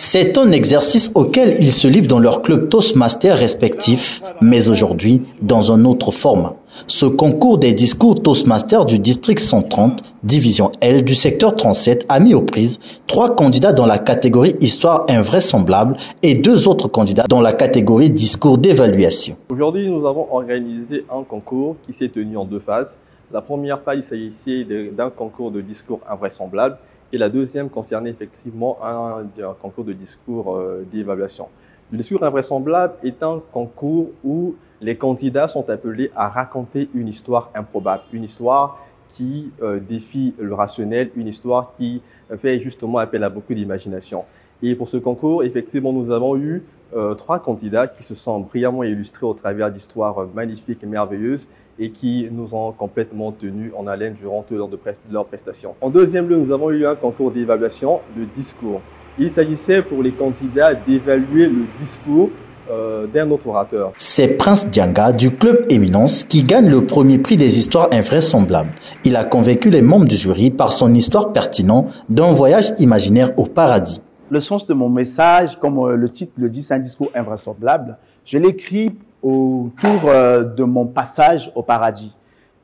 C'est un exercice auquel ils se livrent dans leurs clubs Toastmasters respectifs, mais aujourd'hui dans un autre format. Ce concours des discours Toastmasters du district 130, division L du secteur 37, a mis aux prises 3 candidats dans la catégorie Histoire invraisemblable et 2 autres candidats dans la catégorie Discours d'évaluation. Aujourd'hui, nous avons organisé un concours qui s'est tenu en 2 phases. La première phase, il s'agissait d'un concours de discours invraisemblable et la deuxième concernait effectivement un concours de discours d'évaluation. Le discours invraisemblable est un concours où les candidats sont appelés à raconter une histoire improbable, une histoire qui défie le rationnel, une histoire qui fait justement appel à beaucoup d'imagination. Et pour ce concours, effectivement, nous avons eu 3 candidats qui se sont brillamment illustrés au travers d'histoires magnifiques et merveilleuses et qui nous ont complètement tenus en haleine durant toute leur prestation. En deuxième lieu, nous avons eu un concours d'évaluation de discours. Il s'agissait pour les candidats d'évaluer le discours d'un autre orateur. C'est Prince Dianga du club Éminence qui gagne le premier prix des histoires invraisemblables. Il a convaincu les membres du jury par son histoire pertinente d'un voyage imaginaire au paradis. Le sens de mon message, comme le titre le dit, c'est un discours invraisemblable. Je l'écris autour de mon passage au paradis.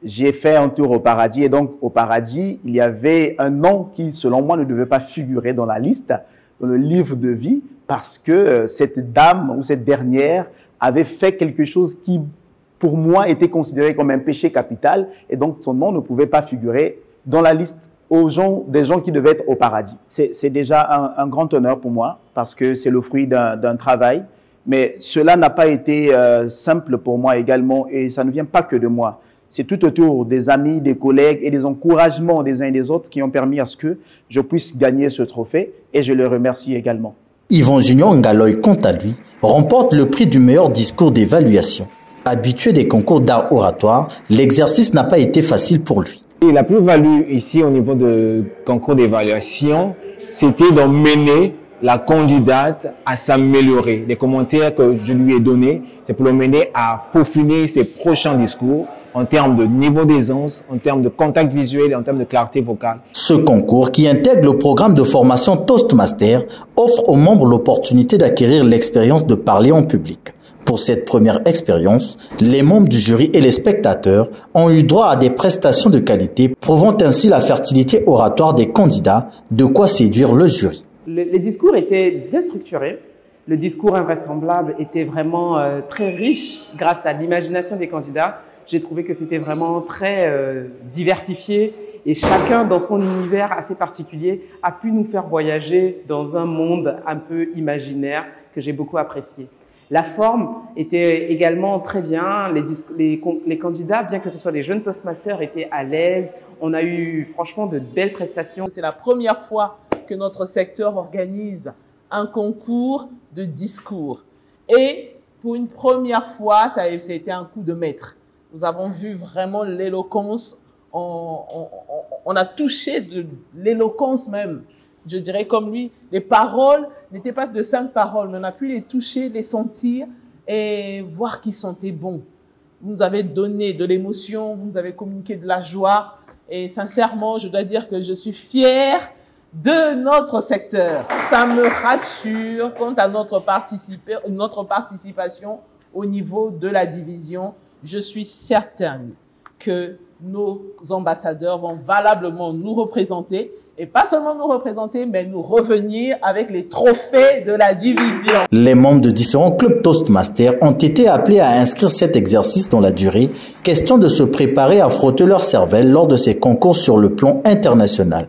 J'ai fait un tour au paradis et donc au paradis, il y avait un nom qui, selon moi, ne devait pas figurer dans la liste, dans le livre de vie, parce que cette dame ou cette dernière avait fait quelque chose qui, pour moi, était considéré comme un péché capital et donc son nom ne pouvait pas figurer dans la liste des gens qui devaient être au paradis. C'est déjà un grand honneur pour moi parce que c'est le fruit d'un travail, mais cela n'a pas été simple pour moi également et ça ne vient pas que de moi. C'est tout autour des amis, des collègues et des encouragements des uns et des autres qui ont permis à ce que je puisse gagner ce trophée et je les remercie également. Yvon Junior Ngaloy, quant à lui, remporte le prix du meilleur discours d'évaluation. Habitué des concours d'art oratoire, l'exercice n'a pas été facile pour lui. Et la plus-value ici au niveau de concours d'évaluation, c'était d'emmener la candidate à s'améliorer. Les commentaires que je lui ai donnés, c'est pour l'emmener à peaufiner ses prochains discours en termes de niveau d'aisance, en termes de contact visuel et en termes de clarté vocale. Ce concours, qui intègre le programme de formation Toastmaster, offre aux membres l'opportunité d'acquérir l'expérience de parler en public. Pour cette première expérience, les membres du jury et les spectateurs ont eu droit à des prestations de qualité, prouvant ainsi la fertilité oratoire des candidats, de quoi séduire le jury. Les discours étaient bien structurés. Le discours invraisemblable était vraiment très riche grâce à l'imagination des candidats. J'ai trouvé que c'était vraiment très diversifié et chacun dans son univers assez particulier a pu nous faire voyager dans un monde un peu imaginaire que j'ai beaucoup apprécié. La forme était également très bien. Les candidats, bien que ce soit les jeunes Toastmasters, étaient à l'aise. On a eu franchement de belles prestations. C'est la première fois que notre secteur organise un concours de discours. Et pour une première fois, ça a été un coup de maître. Nous avons vu vraiment l'éloquence. On a touché de l'éloquence même. Je dirais comme lui, les paroles n'étaient pas de simples paroles, mais on a pu les toucher, les sentir et voir qu'ils sentaient bon. Vous nous avez donné de l'émotion, vous nous avez communiqué de la joie et sincèrement, je dois dire que je suis fière de notre secteur. Ça me rassure quant à notre participation au niveau de la division. Je suis certaine que nos ambassadeurs vont valablement nous représenter. Et pas seulement nous représenter, mais nous revenir avec les trophées de la division. Les membres de différents clubs Toastmasters ont été appelés à inscrire cet exercice dans la durée, question de se préparer à frotter leur cervelle lors de ces concours sur le plan international.